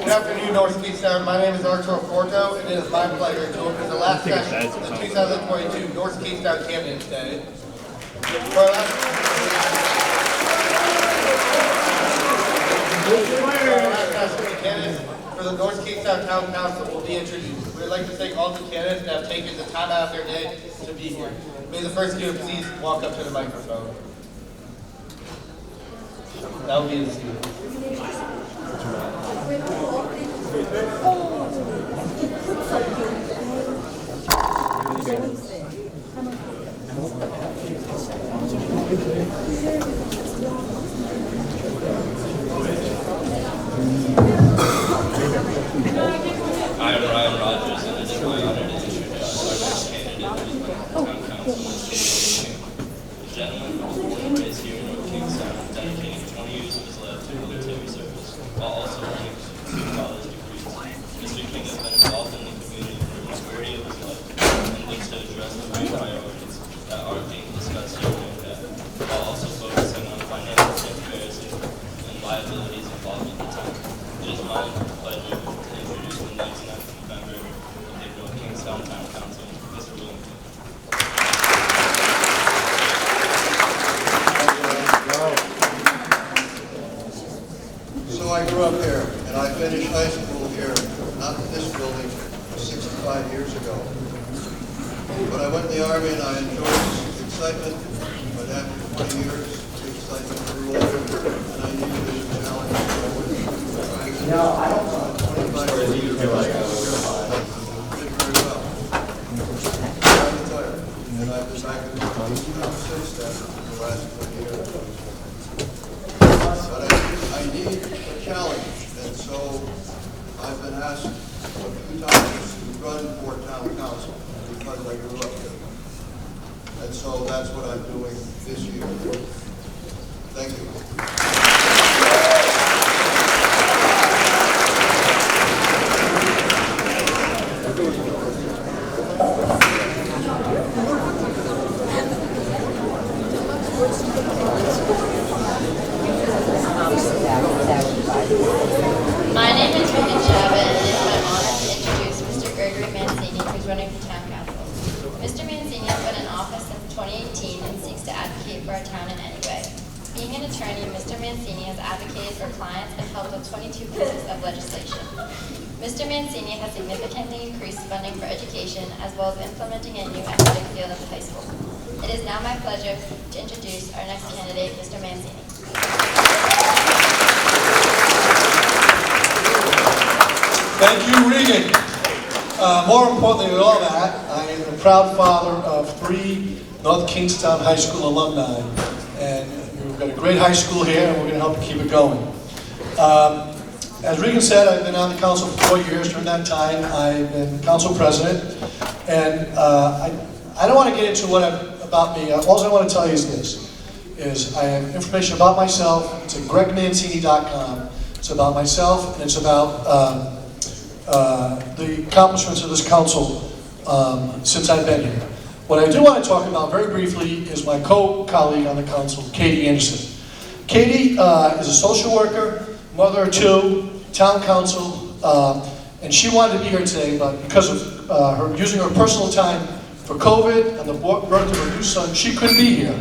Good afternoon, North Kingstown. My name is Artur Porto, and it is my pleasure to open the last session of the 2022 North Kingstown Candidates Day. For our last session, the candidates for the North Kingstown Town Council will be introduced. We would like to thank all the candidates that have taken the time out of their day to be here. May the first student please walk up to the microphone. That will be the student. I'm Ryan Rogers, and it's my honor to introduce our next candidate for the town council. The gentleman was born and raised here in North Kingstown, dedicating 20 years of his life to military service, while also earning 2 college degrees. Mr. King has been involved in the community for the majority of his life, and looks to address the main priorities that aren't being discussed here today, while also focusing on financial transparency and liabilities involved with the town. It is my pleasure to introduce the next member of the North Kingstown Town Council, Mr. William. So I grew up here, and I finished high school here, not in this building, 65 years ago. But I went in the Army and I enjoyed the excitement, but after 20 years, the excitement grew older, and I needed a challenge. No, I don't know. 25 years ago, I did very well. I'm retired, and I've been back in the Army since then, for the last 20 years. But I need a challenge, and so I've been asked a few times to run for town council because I grew up here. And so that's what I'm doing this year. Thank you. My name is Megan Chavez, and it is my honor to introduce Mr. Gregory Mancini, who is running for town council. Mr. Mancini has been in office since 2018 and seeks to advocate for our town in any way. Being an attorney, Mr. Mancini has advocated for clients and helped with 22 pieces of legislation. Mr. Mancini has significantly increased funding for education as well as implementing a new athletic field at the high school. It is now my pleasure to introduce our next candidate, Mr. Mancini. Thank you, Regan. More importantly than all that, I am the proud father of 3 North Kingstown High School alumni. And we've got a great high school here, and we're going to help keep it going. As Regan said, I've been on the council for 4 years. During that time, I've been council president. And I don't want to get into about me. All I want to tell you is this, I have information about myself. It's at gregmancini.com. It's about myself, and it's about the accomplishments of this council since I've been here. What I do want to talk about very briefly is my co-colleague on the council, Katie Anderson. Katie is a social worker, mother of 2, town council, and she wanted to be here today, but because of her using her personal time for COVID and the birth of her new son, she couldn't be here.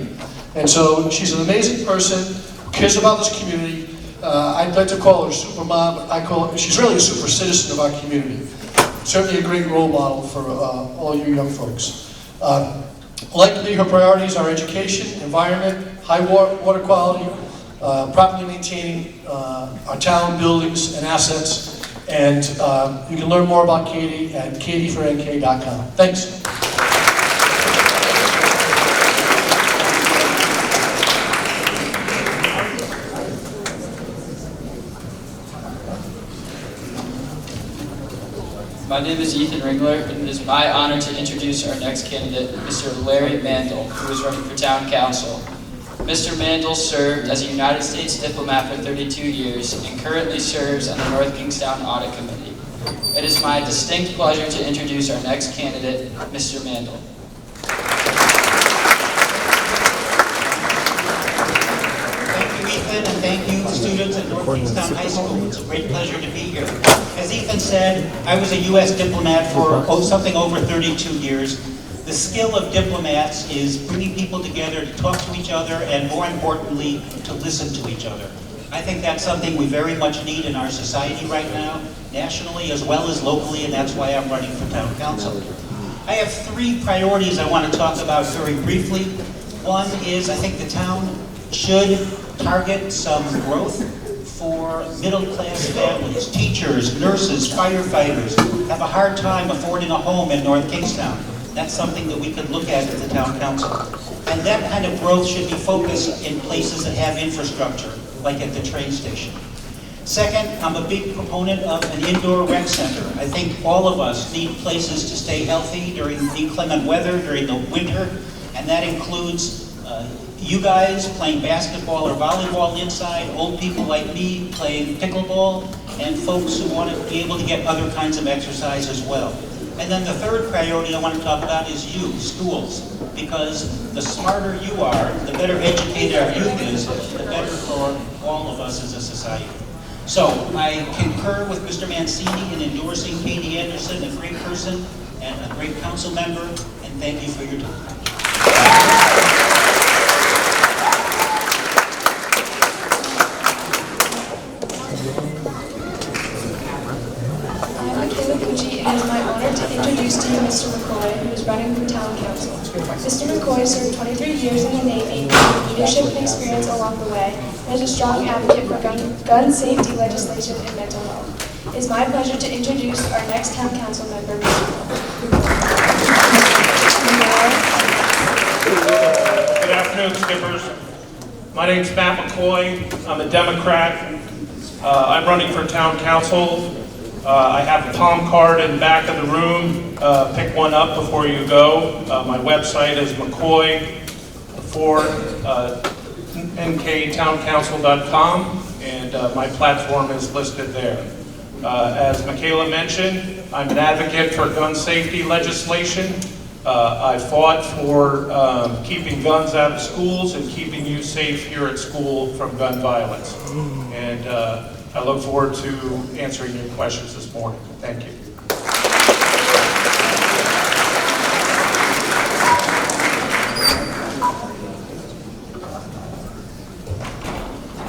And so she's an amazing person, cares about this community. I'd like to call her a super mom, but she's really a super citizen of our community. Certainly a great role model for all you young folks. Likely her priorities are education, environment, high water quality, properly maintaining our town buildings and assets. And you can learn more about Katie at katiefornk.com. Thanks. My name is Ethan Ringler, and it is my honor to introduce our next candidate, Mr. Larry Mandel, who is running for town council. Mr. Mandel served as a United States diplomat for 32 years and currently serves on the North Kingstown Audit Committee. It is my distinct pleasure to introduce our next candidate, Mr. Mandel. Thank you, Ethan. Ethan, and thank you, students at North Kingstown High School. It's a great pleasure to be here. As Ethan said, I was a U.S. diplomat for something over 32 years. The skill of diplomats is bringing people together to talk to each other and, more importantly, to listen to each other. I think that's something we very much need in our society right now, nationally as well as locally, and that's why I'm running for town council. I have 3 priorities I want to talk about very briefly. One is I think the town should target some growth for middle-class families. Teachers, nurses, firefighters have a hard time affording a home in North Kingstown. That's something that we could look at the town council. And that kind of growth should be focused in places that have infrastructure, like at the train station. Second, I'm a big proponent of an indoor rec center. I think all of us need places to stay healthy during inclement weather, during the winter, and that includes you guys playing basketball or volleyball inside, old people like me playing pickleball, and folks who want to be able to get other kinds of exercise as well. And then the third priority I want to talk about is you, schools, because the smarter you are, the better educated our youth is, the better for all of us as a society. So I concur with Mr. Mancini in endorsing Katie Anderson, a great person and a great council member, and thank you for your time. It is my honor to introduce to you Mr. McCoy, who is running for town council. Mr. McCoy served 23 years in the Navy, with leadership and experience along the way, and is a strong advocate for gun safety legislation and mental health. It is my pleasure to introduce our next town council member, Mr. Good afternoon, skippers. My name's Matt McCoy. I'm a Democrat. I'm running for town council. I have a palm card in the back of the room. Pick one up before you go. My website is nktowncouncil.com, and my platform is listed there. As Michaela mentioned, I'm an advocate for gun safety legislation. I fought for keeping guns out of schools and keeping you safe here at school from gun violence. And I look forward to answering your questions this morning. Thank you.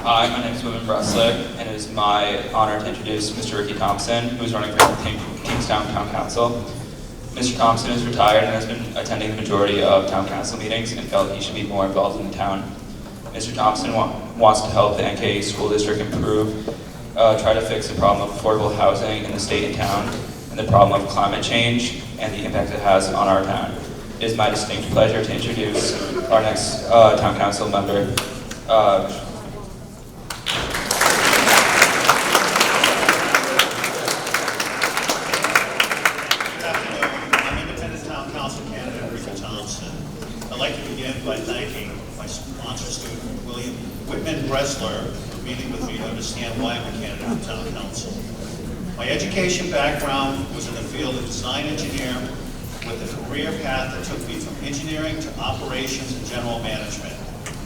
Hi, my name is William Bressler, and it is my honor to introduce Mr. Ricky Thompson, who is running for Kingstown Town Council. Mr. Thompson is retired and has been attending the majority of town council meetings and felt he should be more involved in the town. Mr. Thompson wants to help the NK School District improve, try to fix the problem of affordable housing in the state and town, and the problem of climate change and the impact it has on our town. It is my distinct pleasure to introduce our next town council member. I'd like to begin by thanking my sponsor student, William Whitman Bressler, for meeting with me to understand why I'm a candidate for town council. My education background was in the field of design engineer with a career path that took me from engineering to operations and general management.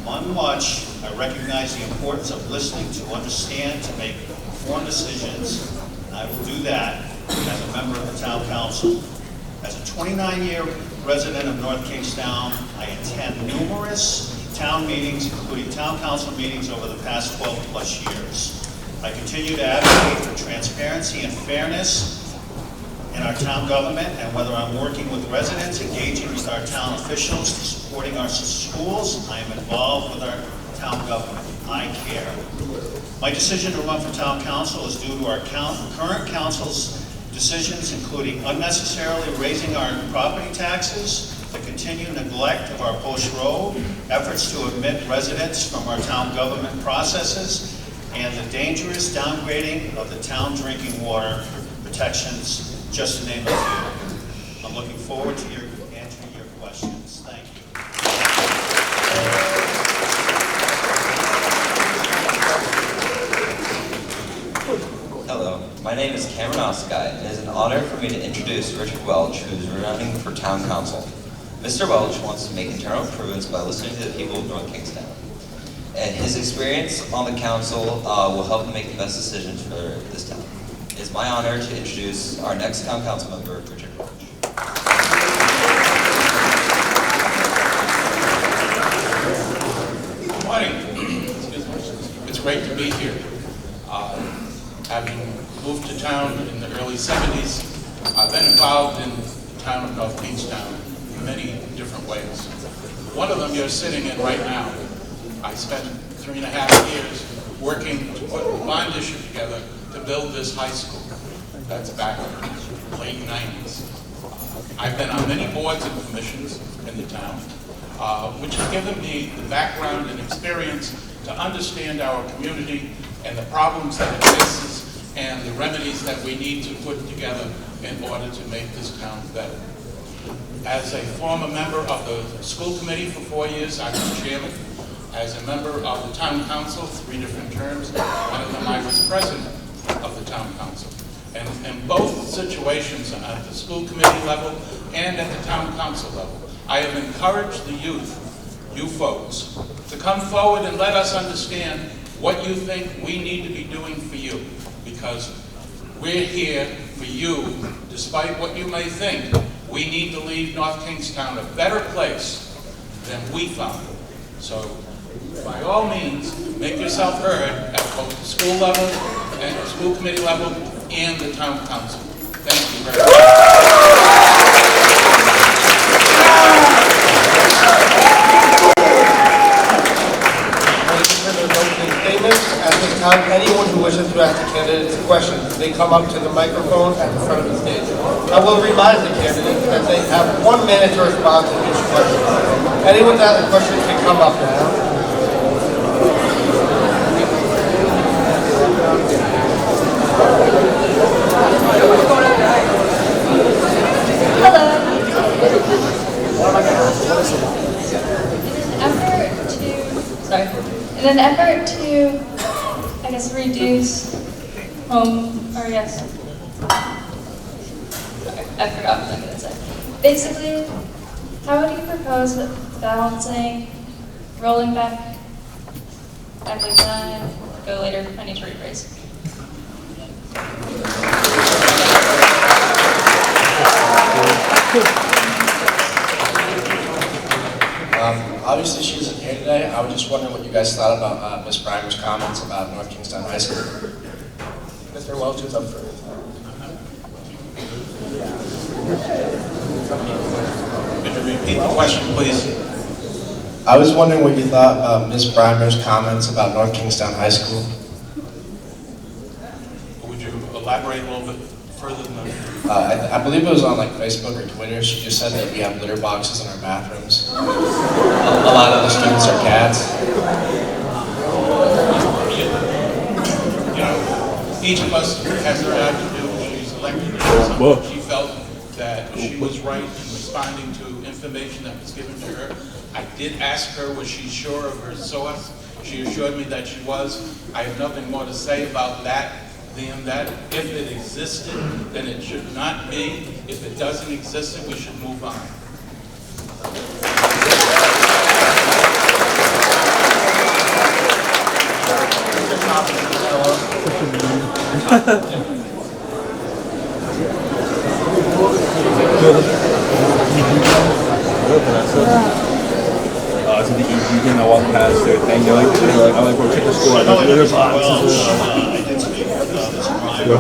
On much, I recognize the importance of listening to understand, to make informed decisions, and I will do that as a member of the town council. As a 29-year resident of North Kingstown, I attend numerous town meetings, including town council meetings over the past 12 plus years. I continue to advocate for transparency and fairness in our town government, and whether I'm working with residents, engaging with our town officials, to supporting our schools, I am involved with our town government. I care. My decision to run for town council is due to our current council's decisions, including unnecessarily raising our property taxes, the continued neglect of our Bush Road, efforts to omit residents from our town government processes, and the dangerous downgrading of the town drinking water protections, just to name a few. I'm looking forward to answering your questions. Thank you. Hello, my name is Cameron Oskai, and it is an honor for me to introduce Richard Welch, who is running for town council. Mr. Welch wants to make internal improvements by listening to the people of North Kingstown. and his experience on the council will help him make the best decisions for this town. It is my honor to introduce our next town council member, Richard Welch. Good morning. It's great to be here. Having moved to town in the early 70s, I've been involved in the town of North Kingstown in many different ways. One of them you're sitting in right now. I spent 3.5 years working to put a bond issue together to build this high school. That's back in the late 90s. I've been on many boards and commissions in the town, which has given me the background and experience to understand our community and the problems that it faces and the remedies that we need to put together in order to make this town better. As a former member of the school committee for 4 years, I was chairman. As a member of the town council, 3 different terms, one of them I was president of the town council. And in both situations, at the school committee level and at the town council level, I have encouraged the youth, you folks, to come forward and let us understand what you think we need to be doing for you. Because we're here for you, despite what you may think. We need to leave North Kingstown a better place than we found it. So, by all means, make yourself heard at both the school level and the school committee level and the town council. Thank you very much. At this time, anyone who wishes to ask the candidates a question may come up to the microphone at the front of the stage. I will remind the candidates that they have 1 minute to respond to each question. Anyone that has a question can come up now. In an effort to, I guess, reduce I forgot what I'm going to say. Basically, how would you propose balancing rolling back every time? Go later, I need to rephrase. Obviously, she isn't here today. I was just wondering what you guys thought about Ms. Primer's comments about North Kingstown High School. Mr. Welch is up first. Could you repeat the question, please? I was wondering what you thought of Ms. Primer's comments about North Kingstown High School. Would you elaborate a little bit further than that? I believe it was on like Facebook or Twitter. She just said that we have litter boxes in our bathrooms. A lot of the students are cats. You know, each of us has her job to do. She's elected to do something. She felt that she was right in responding to information that was given to her. I did ask her, was she sure of her source? She assured me that she was. I have nothing more to say about that than that if it existed, then it should not be. If it doesn't exist, then we should move on. It's the easy, I walk past their thing, they're like, I like go check the school, I like litter boxes. I did speak with Ms. Meyer,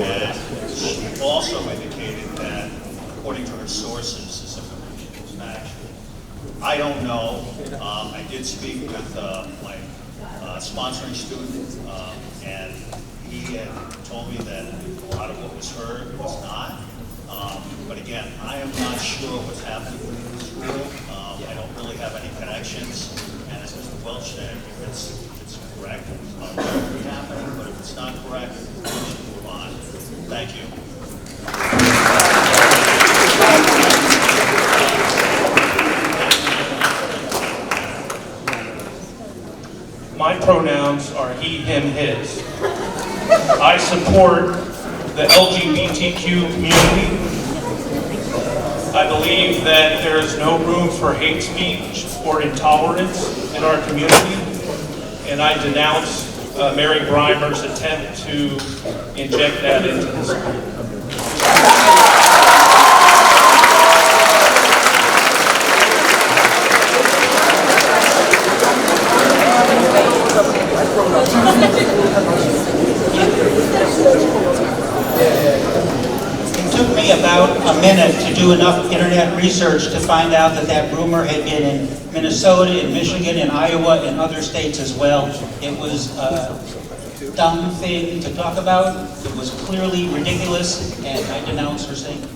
and she also indicated that, according to her sources, this information was factual. I don't know. I did speak with my sponsoring student, and he had told me that a lot of what was heard was not. But again, I am not sure what's happening with the school. I don't really have any connections. And as Mr. Welch said, if it's correct, it's not really happening. But if it's not correct, we should move on. Thank you. My pronouns are he, him, his. I support the LGBTQ community. I believe that there is no room for hate speech or intolerance in our community. and I denounce Mary Breimer's attempt to inject that into the school. It took me about a minute to do enough internet research to find out that that rumor had been in Minnesota, in Michigan, in Iowa, and other states as well. It was a dumb thing to talk about. It was clearly ridiculous, and I denounce her statement.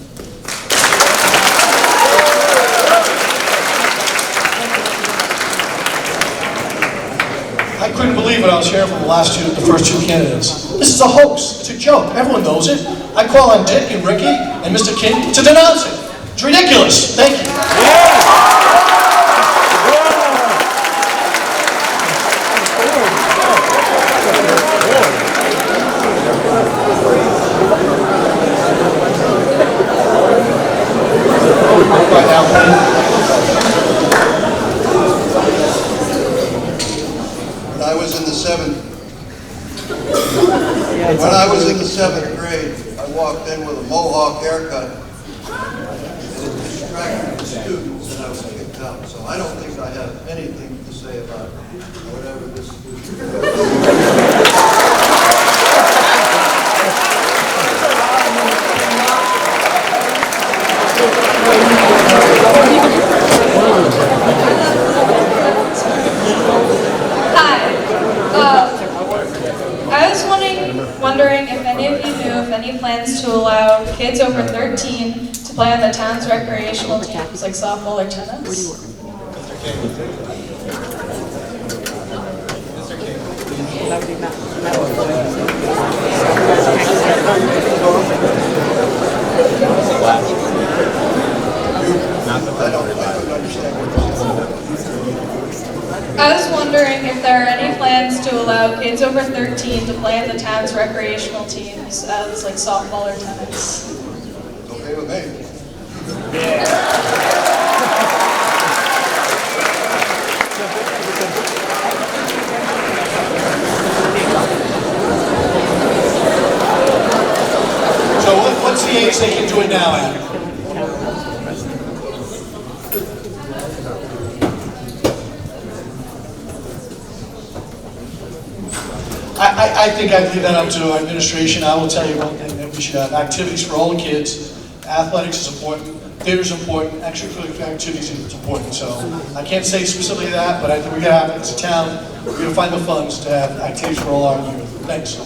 I couldn't believe what I was hearing from the first two candidates. This is a hoax. It's a joke. Everyone knows it. I call on Dick and Ricky and Mr. King to denounce it. It's ridiculous. Thank you. When I was in the 7th grade, I walked in with a mohawk haircut, and it distracted the students, and I was kicked out. So I don't think I have anything to say about whatever this is. I was wondering if any of you knew of any plans to allow kids over 13 to play on the town's recreational teams like softball or tennis. I was wondering if there are any plans to allow kids over 13 to play in the town's recreational teams as like softball or tennis. It's okay with me. So what's the age they can do it now at? I think I'd leave that up to our administration. I will tell you one thing, that we should have activities for all the kids. Athletics is important, theater is important, extracurricular activities is important. So I can't say specifically that, but I think we gotta have it as a town. We're gonna find the funds to have activities for all our youth. Thanks.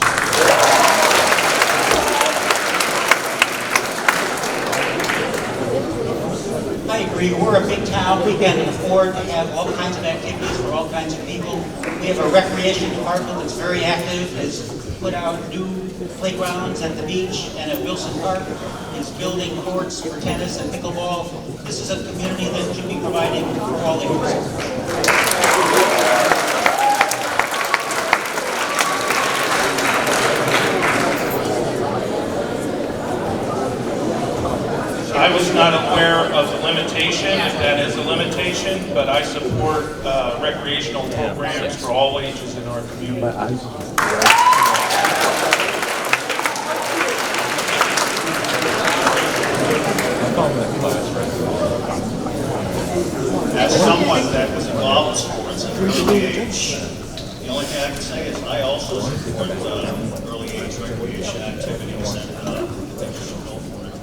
I agree. We're a big town. We can afford to have all kinds of activities for all kinds of people. We have a recreation department that's very active, has put out new playgrounds at the beach and at Wilson Park, is building courts for tennis and pickleball. This is a community that should be providing for all ages. I was not aware of the limitation, if that is a limitation, but I support recreational programs for all ages in our community. As someone that was involved in sports at an early age, the only thing I can say is I also support early age recreation activities, and I think we should go for it.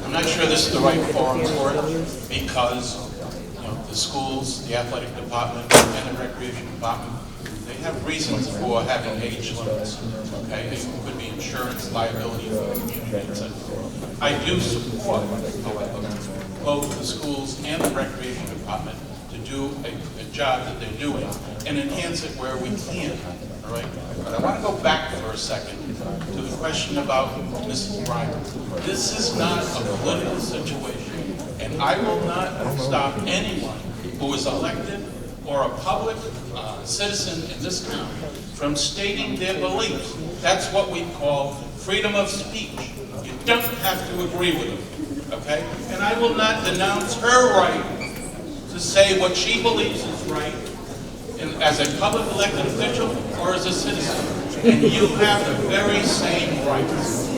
I'm not sure this is the right forum for it, because the schools, the athletic department, and the recreation department, they have reasons for having age limits. Okay, it could be insurance, liability for the community, etc. I do support, however, both the schools and the recreation department to do a job that they're doing and enhance it where we can. All right, but I want to go back for a second to the question about Mrs. Breimer. This is not a political situation, and I will not stop anyone who is elected or a public citizen in this town from stating their beliefs. That's what we call freedom of speech. You don't have to agree with them, okay? And I will not denounce her right to say what she believes is right as a public elected official or as a citizen. And you have the very same rights.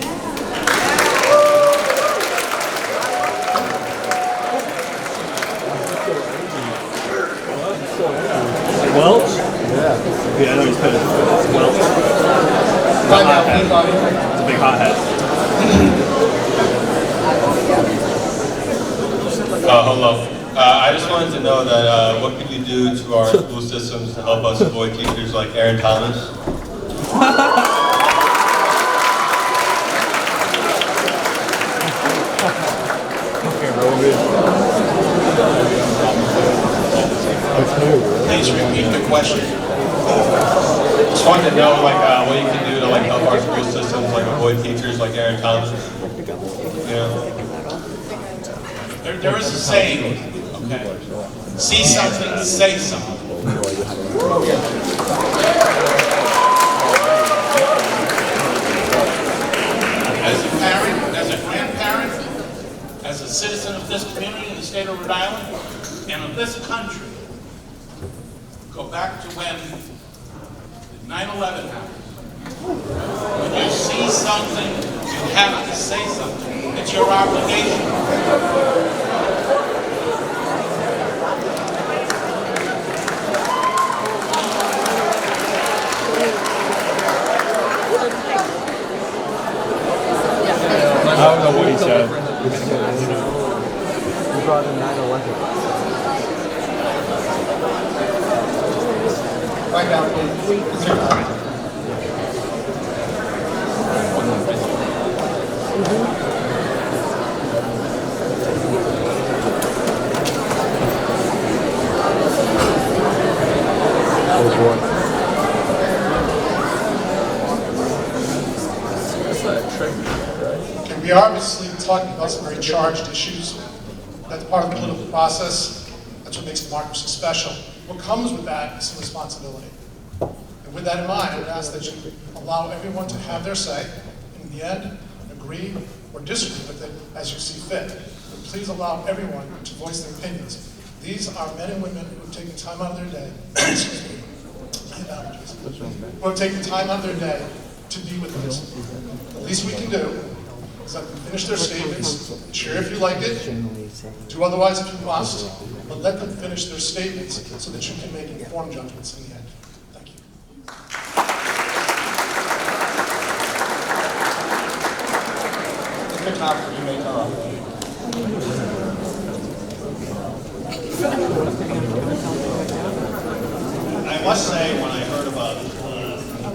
Welch? Yeah. Yeah, I know he's put it. Welch. It's a big hot hat. Hello. I just wanted to know that what can you do to our school systems to help us avoid teachers like Aaron Thomas? Please repeat the question. Just wanted to know what you can do to help our school systems avoid teachers like Aaron Thomas. You know? There is a saying, okay? See something, say something. As a parent, as a grandparent, as a citizen of this community in the state of Rhode Island, and of this country, go back to when 9/11 happened. When you see something, you have to say something. It's your obligation. I don't know what he said. You brought in 9/11. Right now, please. We are obviously talking about some very charged issues. That's part of the political process. That's what makes democracy special. What comes with that is some responsibility. And with that in mind, I would ask that you allow everyone to have their say. In the end, agree or disagree with it as you see fit. But please allow everyone to voice their opinions. These are men and women who have taken time out of their day, excuse me, who have taken time out of their day to be with us. The least we can do is let them finish their statements, share if you like it, do otherwise if you must, but let them finish their statements so that you can make informed judgments in the end. Thank you. Mr. Thompson, you may talk. I must say, when I heard about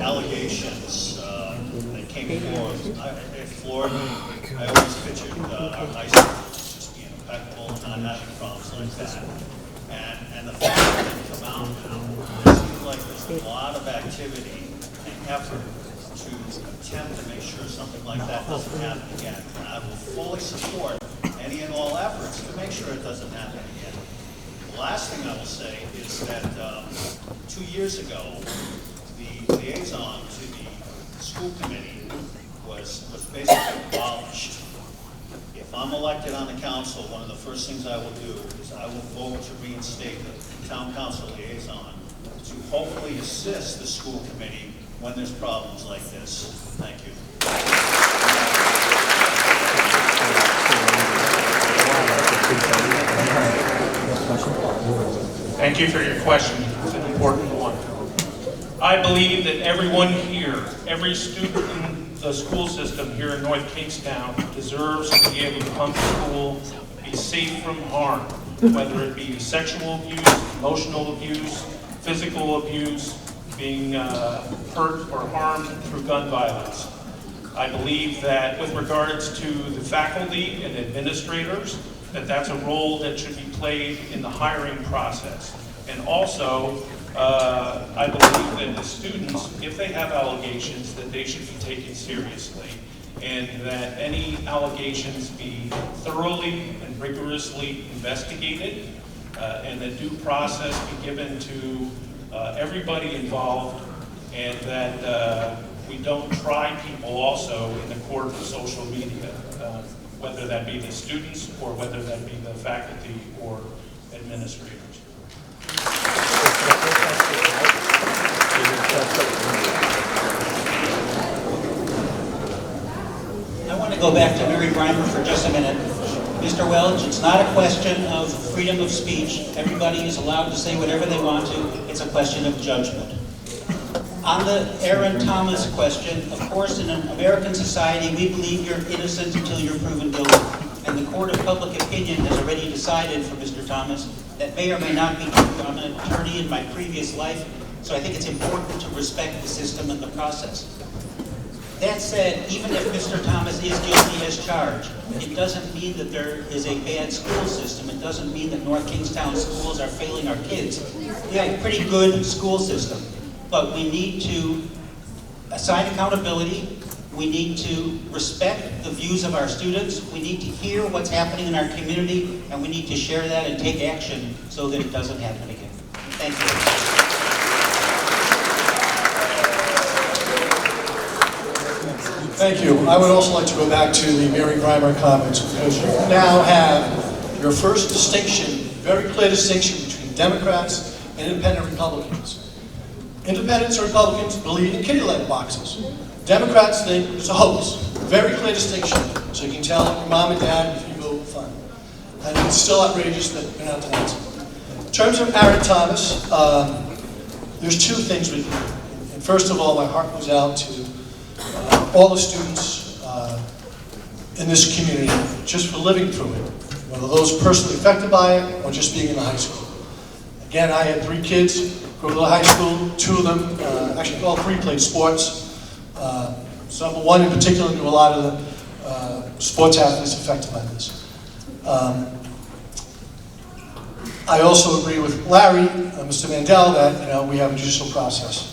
allegations that came forward, it floored me. I always pictured our high school just being impeccable and not having problems like that. And the fact that it come out now, it seems like there's a lot of activity and effort to attempt to make sure something like that doesn't happen again. And I will fully support any and all efforts to make sure it doesn't happen again. The last thing I will say is that 2 years ago, the liaison to the school committee was basically abolished. If I'm elected on the council, one of the first things I will do is I will vote to reinstate the town council liaison to hopefully assist the school committee when there's problems like this. Thank you. Thank you for your question. It's an important one. I believe that everyone here, every student in the school system here in North Kingstown deserves to be able to come to school, be safe from harm, whether it be sexual abuse, emotional abuse, physical abuse, being hurt or harmed through gun violence. I believe that with regards to the faculty and administrators, that's a role that should be played in the hiring process. And also, I believe that the students, if they have allegations, that they should be taken seriously, and that any allegations be thoroughly and rigorously investigated, and that due process be given to everybody involved, and that we don't try people also in the court of social media. whether that be the students or whether that be the faculty or administrators. I want to go back to Mary Grimer for just a minute. Mr. Welch, it's not a question of freedom of speech. Everybody is allowed to say whatever they want to. It's a question of judgment. On the Aaron Thomas question, of course, in an American society, we believe you're innocent until you're proven guilty. And the court of public opinion has already decided for Mr. Thomas that may or may not be true. I'm an attorney in my previous life, so I think it's important to respect the system and the process. That said, even if Mr. Thomas is guilty as charged, it doesn't mean that there is a bad school system. It doesn't mean that North Kingstown schools are failing our kids. We have a pretty good school system, but we need to assign accountability. We need to respect the views of our students. We need to hear what's happening in our community, and we need to share that and take action so that it doesn't happen again. Thank you. Thank you. I would also like to go back to the Mary Grimer comments, because you now have your first distinction, very clear distinction between Democrats and independent Republicans. Independents and Republicans believe in kitty-leg boxes. Democrats think it's a hoax. Very clear distinction. So you can tell your mom and dad if you go fun. I think it's still outrageous that you're not dancing. In terms of Aaron Thomas, there's two things with you. And first of all, my heart goes out to all the students in this community just for living through it, whether those personally affected by it or just being in the high school. Again, I had 3 kids go to the high school. 2 of them, actually all 3 played sports. One in particular knew a lot of the sports athletes affected by this. I also agree with Larry, Mr. Mandel, that we have a judicial process.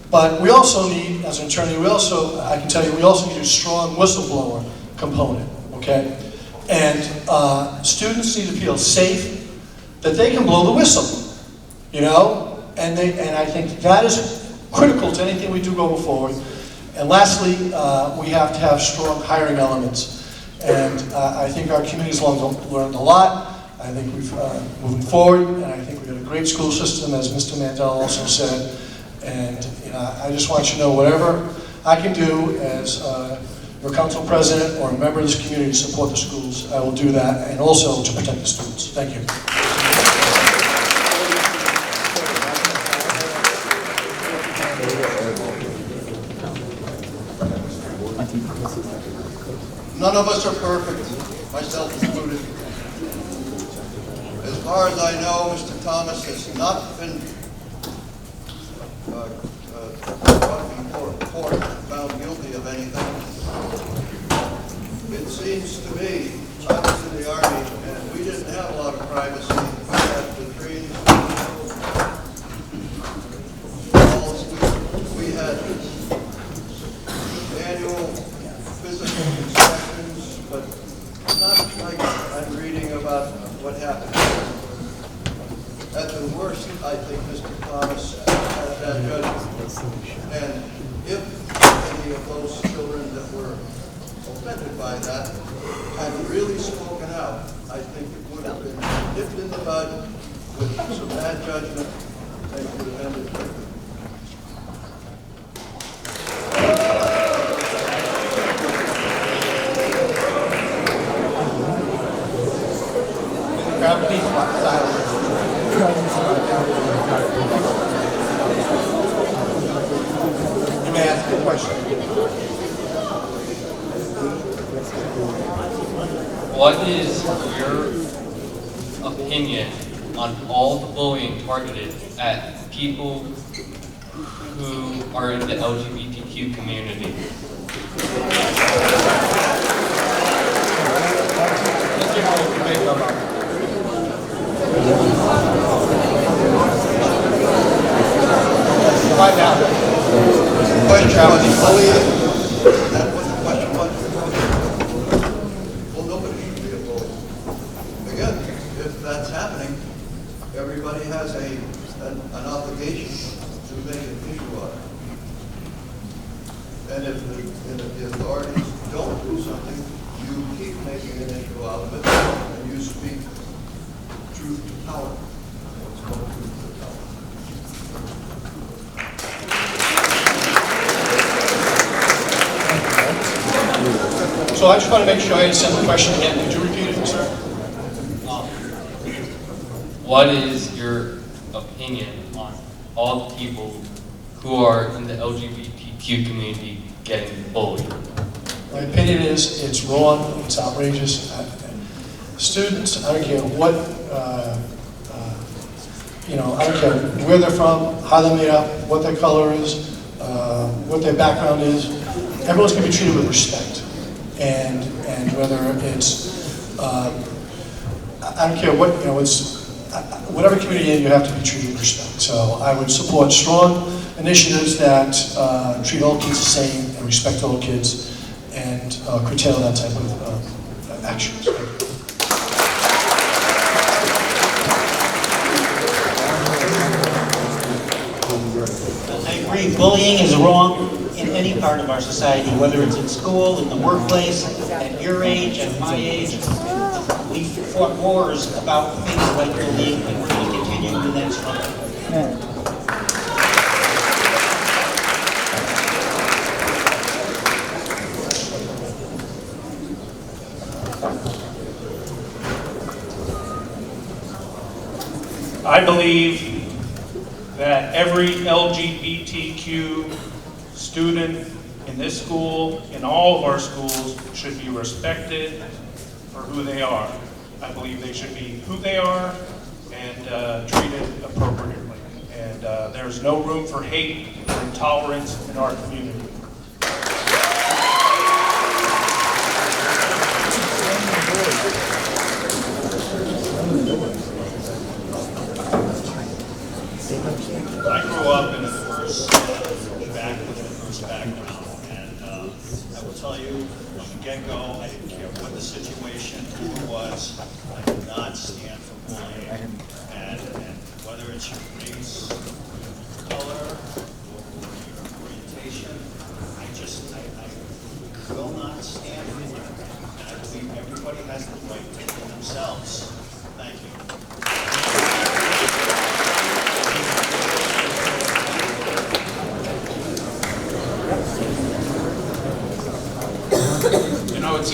But we also need, as an attorney, I can tell you, we also need a strong whistleblower component, okay? And students need to feel safe that they can blow the whistle, And I think that is critical to anything we do going forward. And lastly, we have to have strong hiring elements. And I think our community's learned a lot. I think we've moving forward, and I think we've got a great school system, as Mr. Mandel also said. And I just want you to know whatever I can do as your council president or a member of this community to support the schools, I will do that, and also to protect the students. Thank you. None of us are perfect, myself included. As far as I know, Mr. Thomas has not been brought before court and found guilty of anything. It seems to me, I was in the Army, and we didn't have a lot of privacy. We had the training. We had annual physical inspections, but not like I'm reading about what happened. At the worst, I think Mr. Thomas had that judgment. And if any of those children that were offended by that had really spoken out, I think it would have been nipped in the bud with some bad judgment, and it would have ended quickly. You may ask a question. What is your opinion on all the bullying targeted at people who are in the LGBTQ community? Find out. Question was bullying. That was the question was. Well, nobody should be a bully. Again, if that's happening, everybody has an obligation to make an issue of it. And if the authorities don't do something, you you keep making an issue out of it, and you speak truth to power. What's called truth to power. So I just want to make sure I understand the question again. Could you repeat it, sir? What is your opinion on all the people who are in the LGBTQ community getting bullied? My opinion is it's wrong, it's outrageous. Students, I don't care what, I don't care where they're from, how they're made up, what their color is, what their background is. Everyone's going to be treated with respect. And whether it's, I don't care what, whatever community you're in, you have to be treated with respect. So I would support strong initiatives that treat all kids the same and respect all kids and curtail that type of actions. I agree, bullying is wrong in any part of our society, whether it's in school, in the workplace, at your age, at my age. We fought wars about things like bullying, and we're going to continue in that struggle. I believe that every LGBTQ student in this school, in all of our schools, should be respected for who they are. I believe they should be who they are and treated appropriately. And there's no room for hate or intolerance in our community. I grew up in a diverse background, and I will tell you from the get-go, I didn't care what the situation, who it was. I did not stand for bullying, and whether it's your race, your color, or your orientation, I will not stand for it. And I believe everybody has the right to be themselves. Thank you.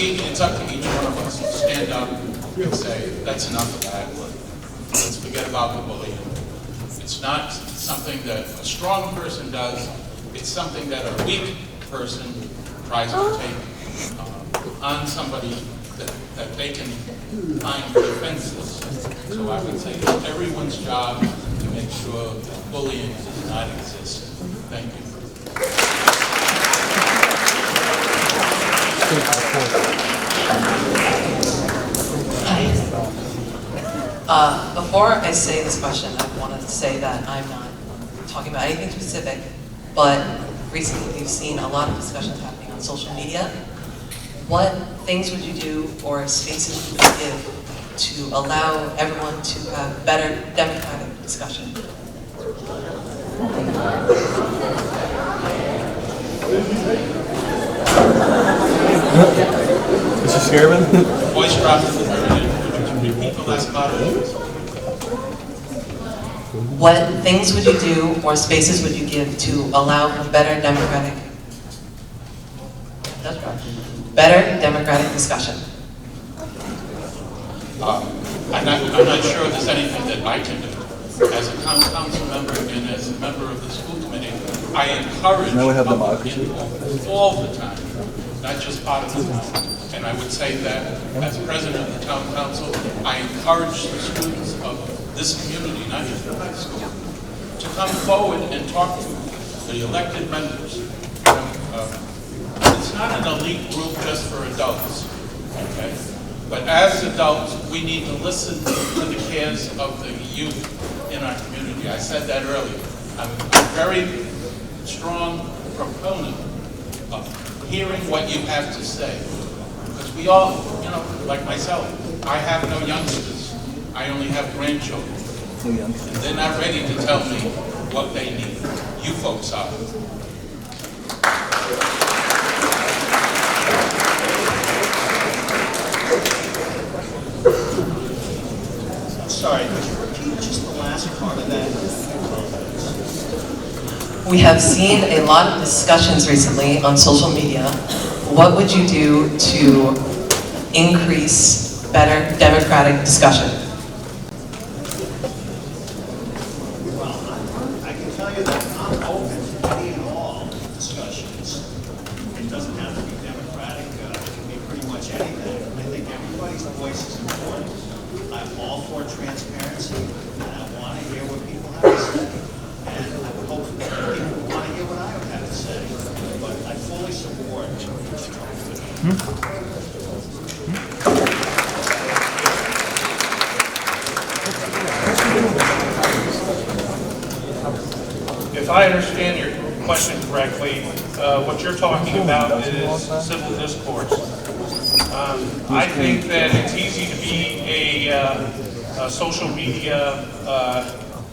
It's up to each one of us to stand up and say, that's enough of that. Let's forget about the bullying. It's not something that a strong person does. It's something that a weak person tries to take on somebody that they can find defenseless. So I would say it's everyone's job to make sure that bullying does not exist. Thank you. Before I say this question, I wanted to say that I'm not talking about anything specific, but recently we've seen a lot of discussions happening on social media. What things would you do or spaces would you give to allow everyone to have better democratic discussion? Is she scared? Voice dropped in the period. Repeat the last part. What things would you do or spaces would you give to allow for better democratic discussion? I'm not sure there's anything that I can do. As a council member and as a member of the school committee, I encourage public input all the time, not just part of the time. And I would say that as president of the town council, I encourage the students of this community, not just the high school, to come forward and talk to the elected members. It's not an elite group just for adults, okay? But as adults, we need to listen to the cares of the youth in our community. I said that earlier. I'm a very strong proponent of hearing what you have to say. Because we all, like myself, I have no youngsters. I only have grandchildren. And they're not ready to tell me what they need. You folks are. sorry, could you repeat just the last part of that? We have seen a lot of discussions recently on social media. What would you do to increase better democratic discussion? Well, I can tell you that I'm open to any and all discussions. It doesn't have to be democratic, it can be pretty much anything. I think everybody's voice is important. I'm all for transparency, and I want to hear what people have to say. And I would hope that people want to hear what I have to say. But I fully support. If I understand your question correctly, what you're talking about is civil discourse. I think that it's easy to be a social media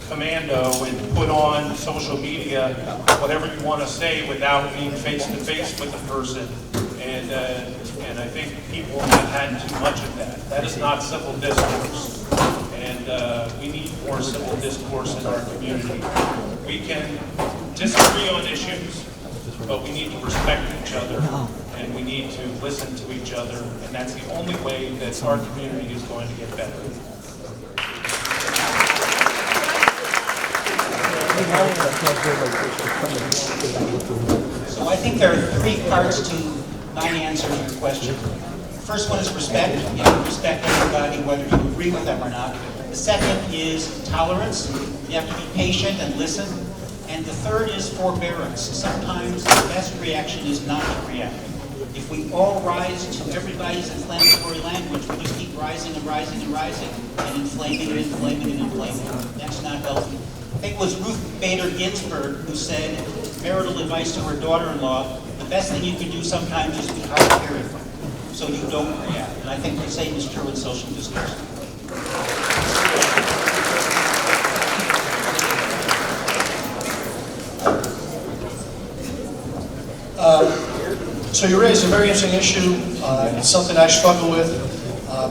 commando and put on social media whatever you want to say without being face-to-face with the person. And I think people have had too much of that. That is not civil discourse. And we need more civil discourse in our community. We can disagree on issues, but we need to respect each other, and we need to listen to each other, and that's the only way that our community is going to get better. So I think there are three parts to my answer to your question. The first one is respect. You have to respect everybody, whether you agree with them or not. The second is tolerance. You have to be patient and listen. And the third is forbearance. Sometimes the best reaction is not to react. If we all rise to everybody's inflammatory language, we just keep rising and rising and rising and inflaming and inflaming and inflaming. That's not healthy. I think it was Ruth Bader Ginsburg who said, marital advice to her daughter-in-law, the best thing you can do sometimes is be hard of hearing, so you don't react. And I think the same is true in social discourse. So you raised a very interesting issue. It's something I struggle with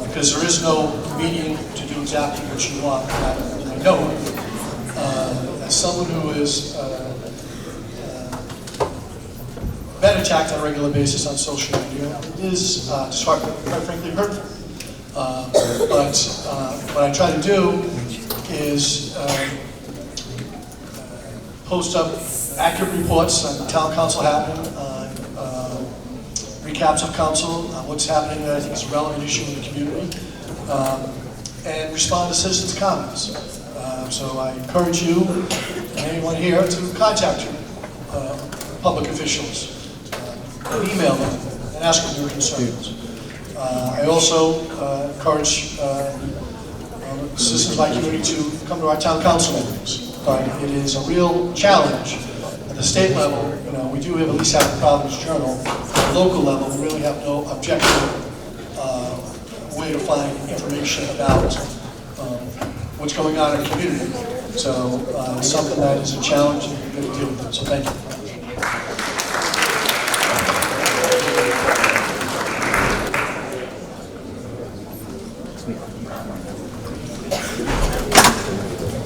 because there is no medium to do exactly what you want. I know it. As someone who is been attacked on a regular basis on social media, it is disheartening, quite frankly hurtful. But what I try to do is post up accurate reports on town council happening, recaps of council, what's happening that I think is a relevant issue in the community, and respond to citizens' comments. So I encourage you and anyone here to contact your public officials, email them, and ask them your concerns. I also encourage citizens of my community to come to our town council meetings. But it is a real challenge at the state level. You know, we do have at least have a Providence Journal. At the local level, we really have no objective way to find information about what's going on in the community. So it's something that is a challenge and we're going to deal with it. So thank you.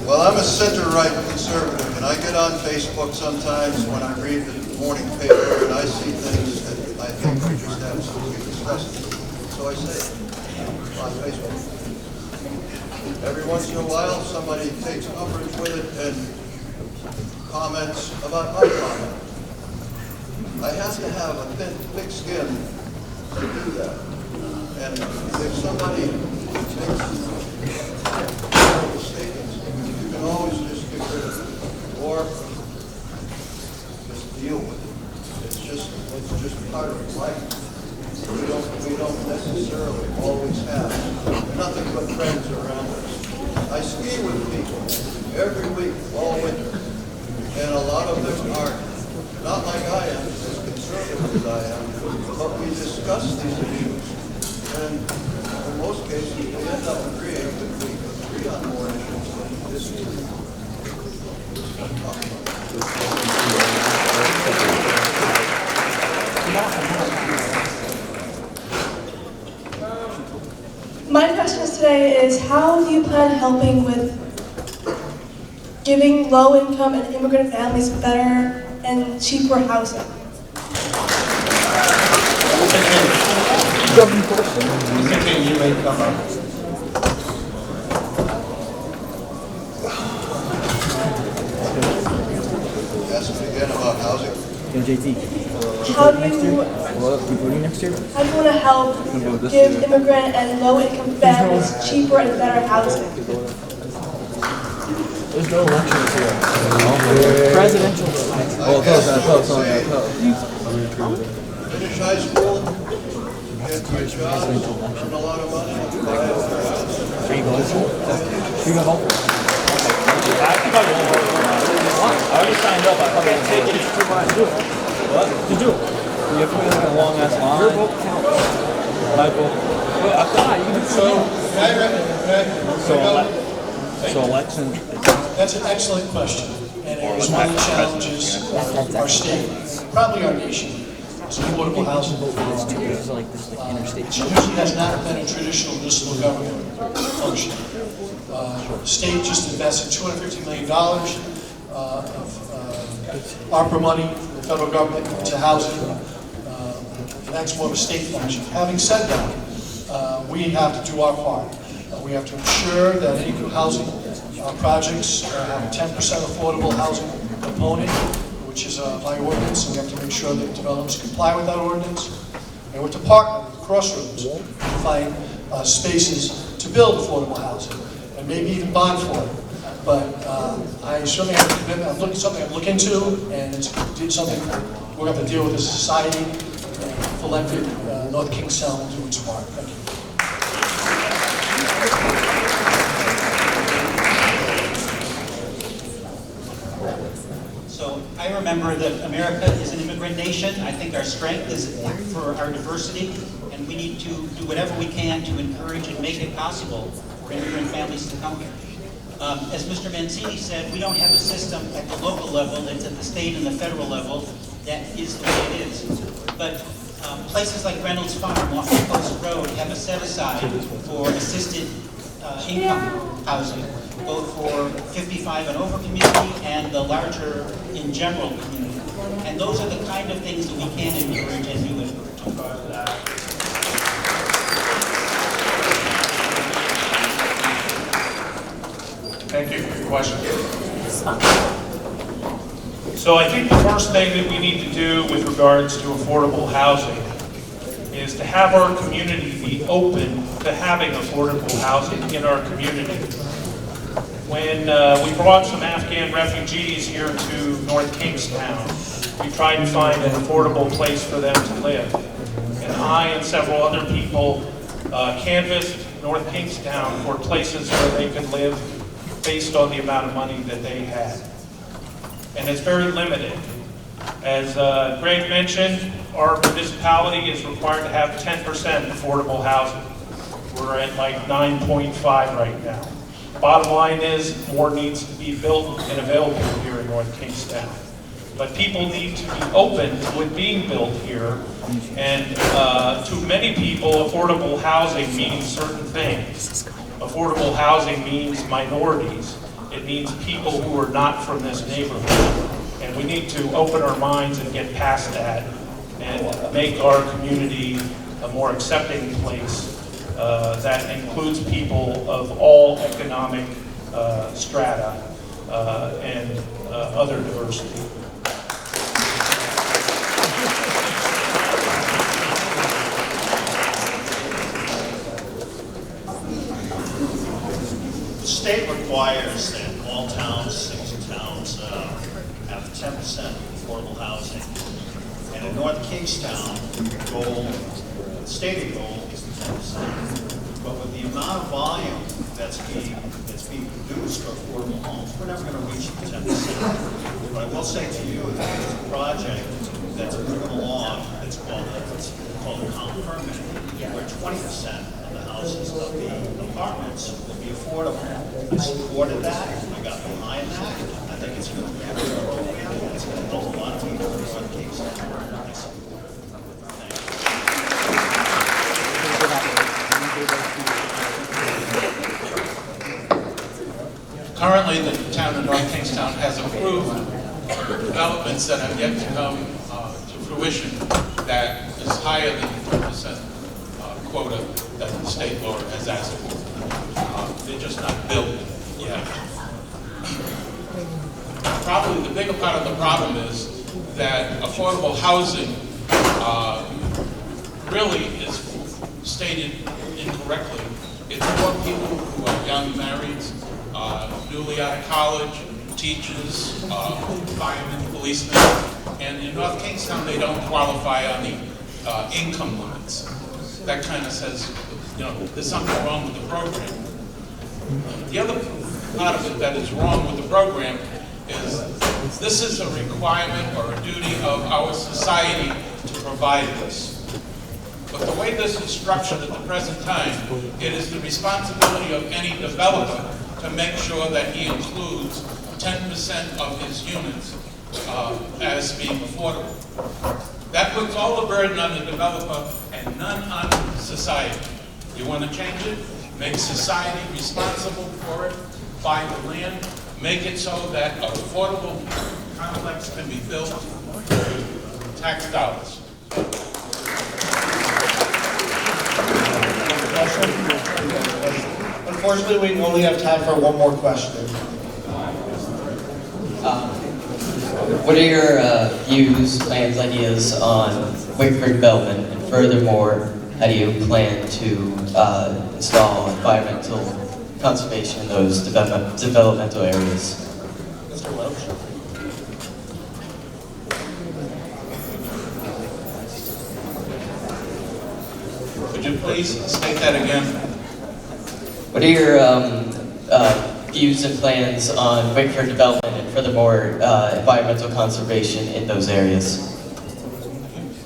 Well, I'm a center-right conservative, and I get on Facebook sometimes when I read the morning paper and I see things that I think are just absolutely disgusting. So I say it on Facebook. Every once in a while, somebody takes umbrage with it and comments about my comment. I have to have a thick skin to do that. And if somebody takes statements, you can always just get rid of it, or just deal with it. It's just part of life. We don't necessarily always have nothing but friends around us. I ski with people every week, all winter, and a lot of them are not like I am, as conservative as I am, but we discuss these issues, and in most cases we end up agreeing that we agree on more issues than disagree. My question today is, how do you plan on helping with giving low-income and immigrant families better and cheaper housing? Thinking you may come up. Ask me again about housing. How do you want to help give immigrant and low-income families cheaper and better housing? There's no elections here. Presidential. Finish high school, get a good job, earn a lot of money, buy a house. Are you going to? You go home? I already signed up. I thought I'd take it. What? Did you? You have to wait like a long ass line. Your vote counts. My vote. Well, I thought you could so election. That's an excellent question, and it is one of the challenges of our state, probably our nation, is affordable housing. It usually has not been a traditional municipal government function. The state just invested $250 million of ARPA money from the federal government into housing, and that's more of a state function. Having said that, we have to do our part. We have to ensure that any new housing projects have a 10% affordable housing component, which is by ordinance, and we have to make sure that developers comply with that ordinance. And we're to partner with Crossroads to find spaces to build affordable housing, and maybe even bond for it. But I certainly have a commitment. I'm looking something I'm looking into, and it's something we're going to have to deal with as a society. And Philanthropic North Kingstown will do its part. Thank you. So I remember that America is an immigrant nation. I think our strength is for our diversity, and we need to do whatever we can to encourage and make it possible for immigrant families to come here. As Mr. Mancini said, we don't have a system at the local level, it's at the state and the federal level, that is the way it is. But places like Reynolds Farm off the Post Road have a set-aside for assisted income housing, both for 55 and over community and the larger in general community. And those are the kind of things that we can encourage and do encourage. Thank you for your question. So I think the first thing that we need to do with regards to affordable housing is to have our community be open to having affordable housing in our community. When we brought some Afghan refugees here to North Kingstown, we tried to find an affordable place for them to live. And I and several other people canvassed North Kingstown for places where they could live based on the amount of money that they had. And it's very limited. As Greg mentioned, our municipality is required to have 10% affordable housing. We're at like 9.5 right now. Bottom line is, more needs to be built and available here in North Kingstown. But people need to be open to it being built here. And to many people, affordable housing means certain things. Affordable housing means minorities. It means people who are not from this neighborhood. And we need to open our minds and get past that and make our community a more accepting place that includes people of all economic strata and other diversity. The state requires that all towns, 60 towns, have 10% affordable housing. And in North Kingstown, the stated goal is 10%. But with the amount of volume that's being produced for affordable homes, we're never going to reach the 10%. But I will say to you that there's a project that's moving along that's called a comp permit, where 20% of the houses of the apartments will be affordable. I supported that. I got behind that. I think it's going to be a good program. It's going to help a lot of people in North Kingstown. Thank you. Currently, the town of North Kingstown has approved developments that have yet to come to fruition that is higher than the 2% quota that the state law has asked for. They're just not built yet. Probably the bigger part of the problem is that affordable housing really is stated incorrectly. It's for people who are young marrieds, newly out of college, teachers, firemen, policemen, and in North Kingstown they don't qualify on the income limits. That kind of says, you know, there's something wrong with the program. The other part of it that is wrong with the program is this is a requirement or a duty of our society to provide this. But the way this is structured at the present time, it is the responsibility of any developer to make sure that he includes 10% of his units as being affordable. That puts all the burden on the developer and none on society. You want to change it? Make society responsible for it, buy the land, make it so that an affordable complex can be built with tax dollars. Unfortunately, we only have time for one more question. What are your views, plans, ideas on Wickford development? And furthermore, how do you plan to install environmental conservation in those developmental areas? Mr. Welch. Would you please state that again? What are your views and plans on Wickford development and furthermore environmental conservation in those areas?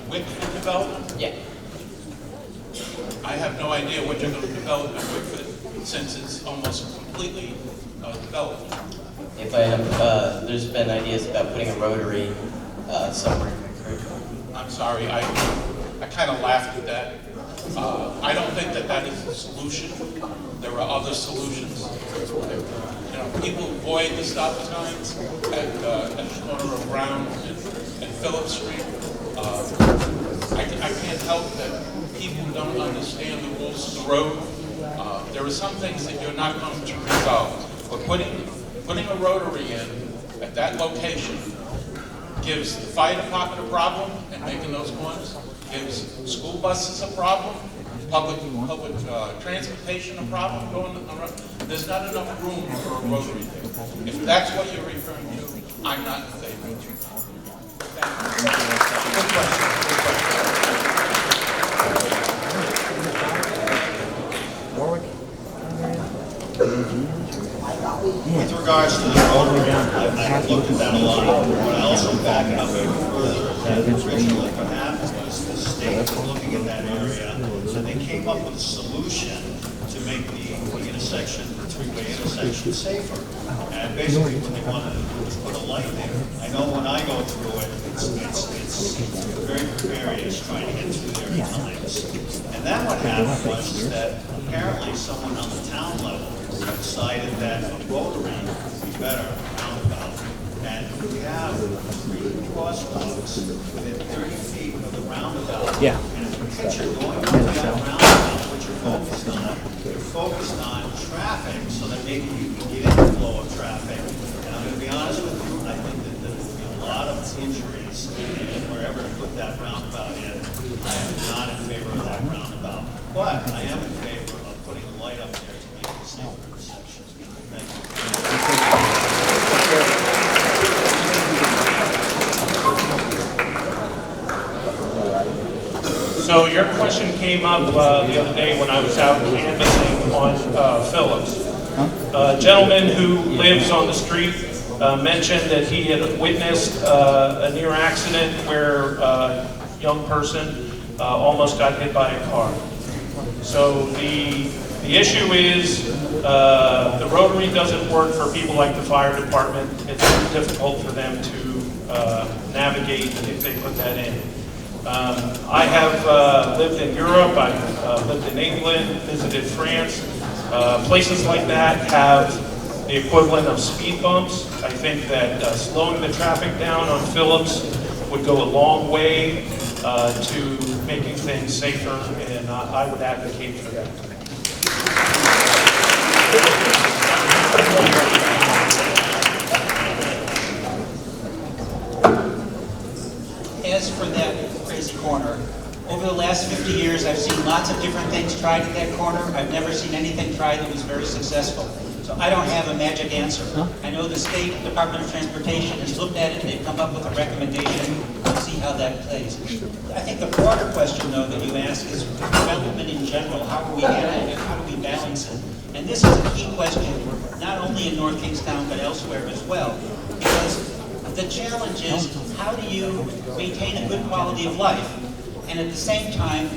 Wickford development? Yeah. I have no idea what you're going to develop in Wickford since it's almost completely developed. There's been ideas about putting a rotary somewhere in Wickford. I'm sorry, I kind of laughed at that. I don't think that that is the solution. There are other solutions. You know, people avoid the stop signs at the corner of Brown and Phillips Street. I can't help that people don't understand the rules of the road. There are some things that you're not going to resolve. But putting a rotary in at that location gives the fire department a problem and making those corners, gives school buses a problem, public transportation a problem going around. There's not enough room for a rotary there. If that's what you're referring to, I'm not in favor of it. Good question. With regards to the rotary, I've looked at that a lot, but I also back it up even further. That originally what happened was the state was looking at that area, so they came up with a solution to make the intersection, the three-way intersection safer. And basically what they wanted to do was put a light there. I know when I go through it, it's very precarious trying to get through there at times. And then what happened was that apparently someone on the town level decided that a rotary would be better roundabout. And we have 3 crosswalks within 30 feet of the roundabout. Yeah. And if you picture going through that roundabout, what you're focused on traffic so that maybe you can get in the flow of traffic. And I'm going to be honest with you, I think that there will be a lot of injuries wherever you put that roundabout in. I am not in favor of that roundabout. But I am in favor of putting a light up there to make it safer intersection. Thank you. So your question came up the other day when I was out canvassing on Phillips. A gentleman who lives on the street mentioned that he had witnessed a near accident where a young person almost got hit by a car. So the issue is the rotary doesn't work for people like the fire department. It's difficult for them to navigate if they put that in. I have lived in Europe, I've lived in England, visited France. Places like that have the equivalent of speed bumps. I think that slowing the traffic down on Phillips would go a long way to making things safer, and I would advocate for that. As for that crazy corner, over the last 50 years, I've seen lots of different things tried at that corner. I've never seen anything tried that was very successful. So I don't have a magic answer. I know the State Department of Transportation has looked at it, they've come up with a recommendation. We'll see how that plays. I think the broader question, though, that you ask is development in general. How are we handling it? How do we balance it? And this is a key question, not only in North Kingstown, but elsewhere as well. Because the challenge is, how do you maintain a good quality of life and at the same time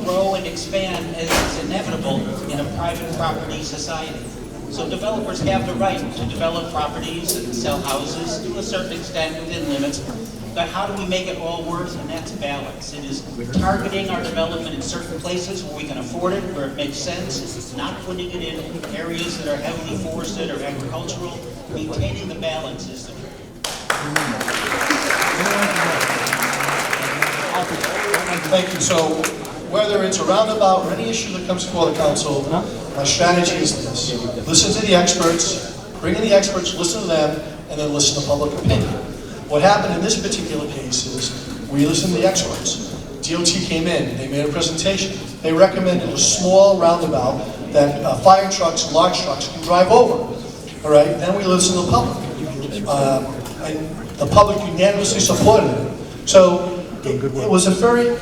grow and expand as is inevitable in a private property society? So developers have the right to develop properties and sell houses to a certain extent within limits, but how do we make it all work? And that's balance. It is targeting our development in certain places where we can afford it, where it makes sense, not putting it in areas that are heavily forested or agricultural. Maintaining the balance is the trick. Thank you. So, whether it's a roundabout or any issue that comes before the council, my strategy is this. Listen to the experts, bring in the experts, listen to them, and then listen to public opinion. What happened in this particular case is we listened to the experts. DOT came in, they made a presentation. They recommended a small roundabout that fire trucks, large trucks can drive over. All right, then we listened to the public. And the public unanimously supported it. So it was a very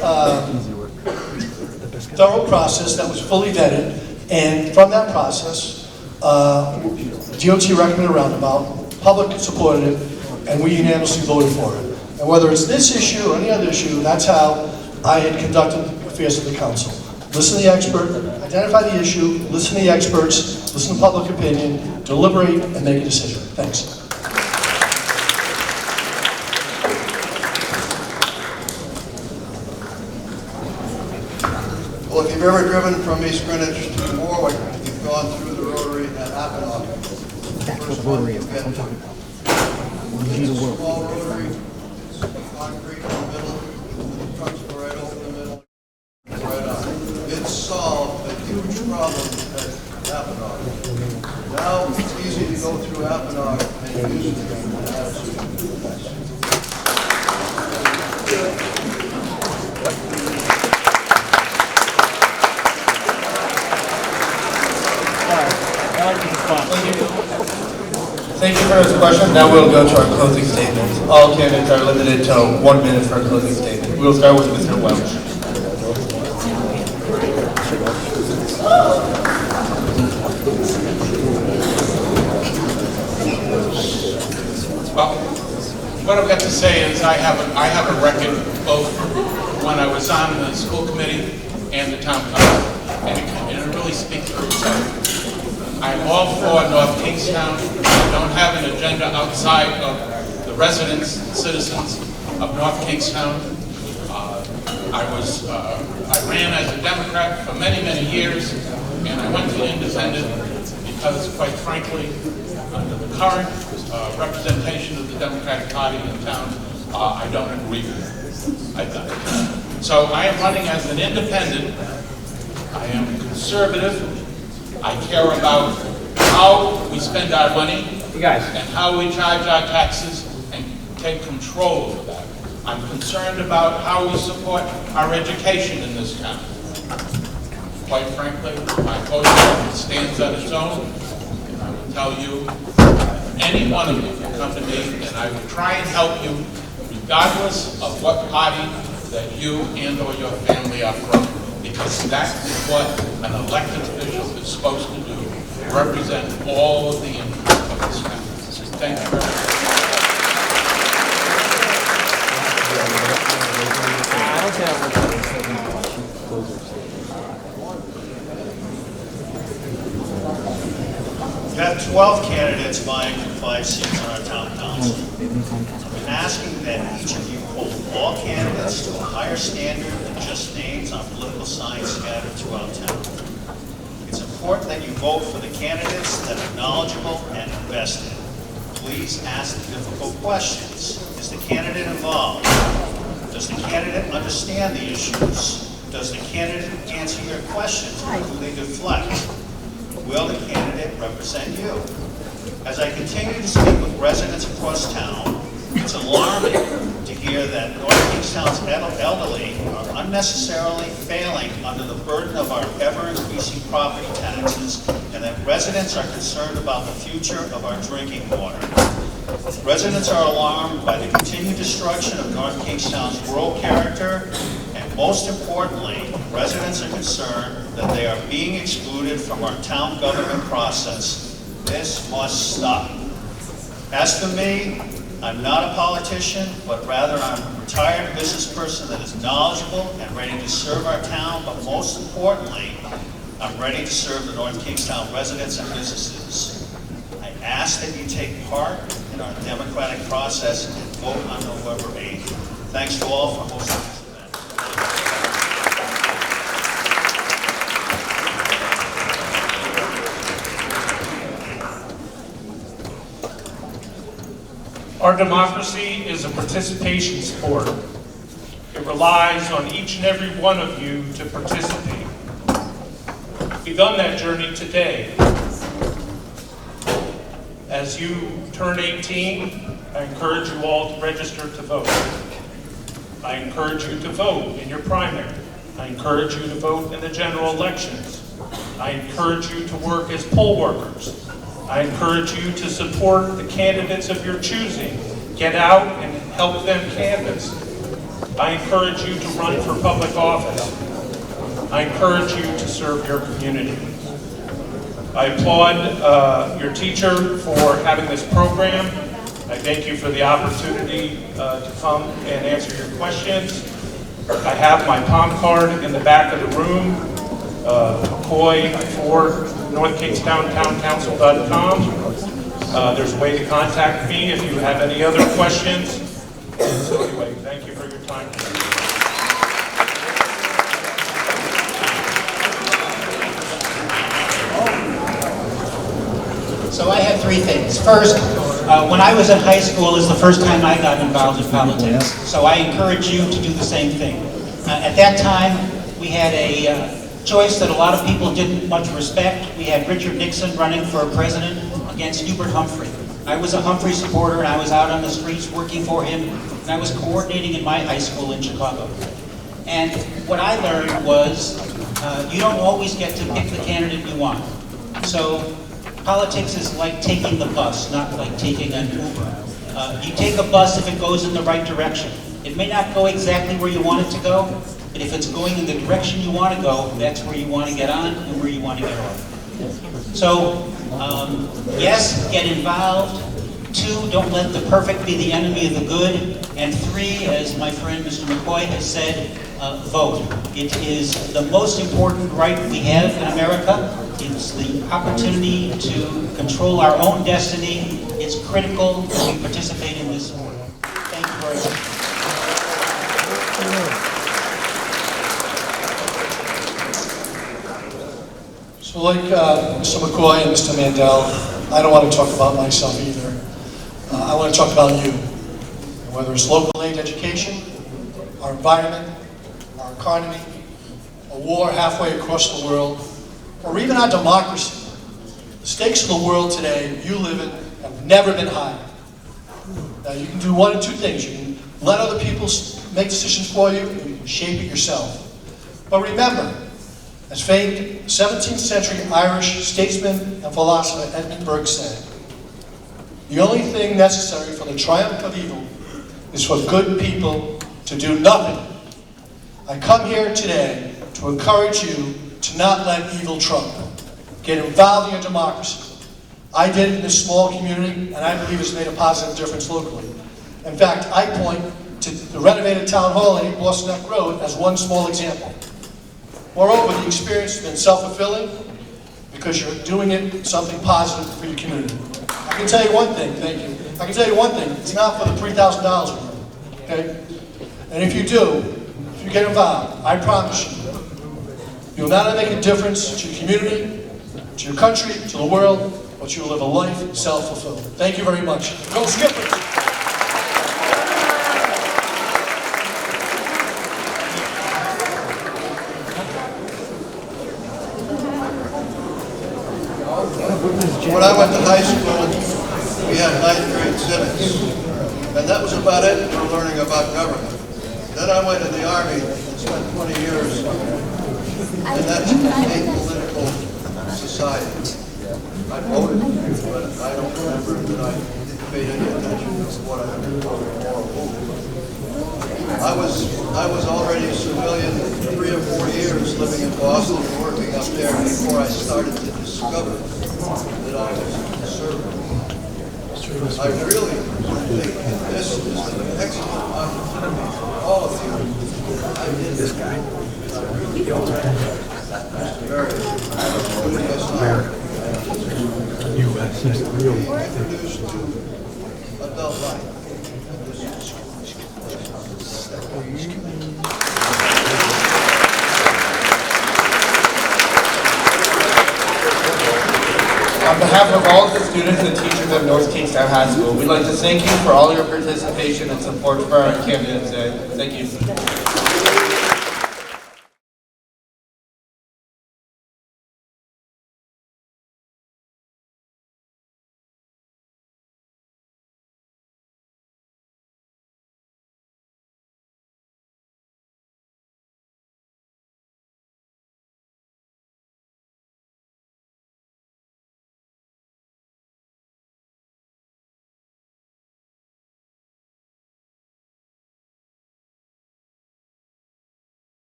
thorough process that was fully vetted, and from that process, DOT recommended a roundabout, public supported it, and we unanimously voted for it. And whether it's this issue or any other issue, that's how I had conducted affairs of the council. Listen to the expert, identify the issue, listen to the experts, listen to public opinion, deliberate, and make a decision. Thanks. Well, if you've ever driven from East Greenwich to Warwick, you've gone through the rotary at Apponaug. That's what rotary is. That's what I'm talking about. It's a small rotary, concrete in the middle, the trucks go right over the middle, right on. It solved a huge problem at Apponaug. Now it's easy to go through Apponaug and use it as Thank you for this question. Now we'll go to our closing statements. All candidates are limited to 1 minute for a closing statement. We'll start with Mr. Welch. Well, what I've got to say is I have a record both when I was on the school committee and the town council, and it really speaks for itself. I'm all for North Kingstown. I don't have an agenda outside of the residents and citizens of North Kingstown. I ran as a Democrat for many, many years, and I went to independent because, quite frankly, under the current representation of the Democratic Party in town, I don't agree with it. So I am running as an independent. I am conservative. I care about how we spend our money and how we charge our taxes and take control of that. I'm concerned about how we support our education in this town. Quite frankly, my vote stands on its own, and I will tell you, any one of you can come to me and I will try and help you regardless of what party that you and or your family are from. Because that is what an elected official is supposed to do, represent all of the interests of this town. Thank you very much. We have 12 candidates vying for 5 seats on our town council. I'm asking that each of you hold all candidates to a higher standard than just names on political signs scattered throughout town. It's important important that you vote for the candidates that are knowledgeable and invested. Please ask the difficult questions. Is the candidate involved? Does the candidate understand the issues? Does the candidate answer your questions, or do they deflect? Will the candidate represent you? As I continue to speak with residents across town, it's alarming to hear that North Kingstown's elderly are unnecessarily failing under the burden of our ever-increasing property taxes, and that residents are concerned about the future of our drinking water. Residents are alarmed by the continued destruction of North Kingstown's rural character, and most importantly, residents are concerned that they are being excluded from our town government process. This must stop. As for me, I'm not a politician, but rather I'm a retired business person that is knowledgeable and ready to serve our town, but most importantly, I'm ready to serve the North Kingstown residents and businesses. I ask that you take part in our democratic process and vote on November 8th. Thanks to all for hosting this event. Our democracy is a participation sport. It relies on each and every one of you to participate. We've begun that journey today. As you turn 18, I encourage you all to register to vote. I encourage you to vote in your primary. I encourage you to vote in the general elections. I encourage you to work as poll workers. I encourage you to support the candidates of your choosing. Get out and help them canvass. I encourage you to run for public office. I encourage you to serve your community. I applaud your teacher for having this program. I thank you for the opportunity to come and answer your questions. I have my palm card in the back of the room, McCoy for NorthKingstownTownCouncil.com. There's a way to contact me if you have any other questions. So anyway, thank you for your time. So I have three things. First, when I was in high school is the first time I got involved in politics. So I encourage you to do the same thing. At that time, we had a choice that a lot of people didn't much respect. We had Richard Nixon running for president against Hubert Humphrey. I was a Humphrey supporter, and I was out on the streets working for him, and I was coordinating in my high school in Chicago. And what I learned was you don't always get to pick the candidate you want. So politics is like taking the bus, not like taking an Uber. You take a bus if it goes in the right direction. It may not go exactly where you want it to go, but if it's going in the direction you want to go, that's where you want to get on and where you want to get off. So, yes, get involved. 2, don't let the perfect be the enemy of the good. And 3, as my friend Mr. McCoy has said, vote. It is the most important right we have in America. It's the opportunity to control our own destiny. It's critical that we participate in this sport. Thank you very much. So like Mr. McCoy and Mr. Mandel, I don't want to talk about myself either. I want to talk about you. And whether it's local aid education, our environment, our economy, a war halfway across the world, or even our democracy. The stakes of the world today you live in have never been higher. Now you can do one of two things. You can let other people make decisions for you, or you can shape it yourself. But remember, as famed 17th century Irish statesman and philosopher Edmund Burke said, the only thing necessary for the triumph of evil is for good people to do nothing. I come here today to encourage you to not let evil trump. Get involved in your democracy. I did it in this small community, and I believe it's made a positive difference locally. In fact, I point to the renovated town hall at 8 Boston Neck Road as one small example. Moreover, the experience has been self-fulfilling because you're doing it something positive for your community. I can tell you one thing, thank you. I can tell you one thing, it's not for the $3,000, okay? And if you do, if you get involved, I promise you, you'll not only make a difference to your community, to your country, to the world, but you will live a life self-fulfilled. Thank you very much. Go Skippers! When I went to high school, we had 9th grade civics, and that was about it for learning about government. Then I went in the Army and spent 20 years in that apolitical society. I voted, but I don't remember that I paid any attention to what I voted for or who. I was already a civilian 3 or 4 years living in Boston and working up there before I started to discover that I was conservative. I really think this is an excellent opportunity for all of you. I did this guy. I really don't. U.S. is real. Introduced to adult life. On behalf of all of the students and teachers at North Kingstown High School, we'd like to thank you for all your participation and support for our candidates today. Thank you.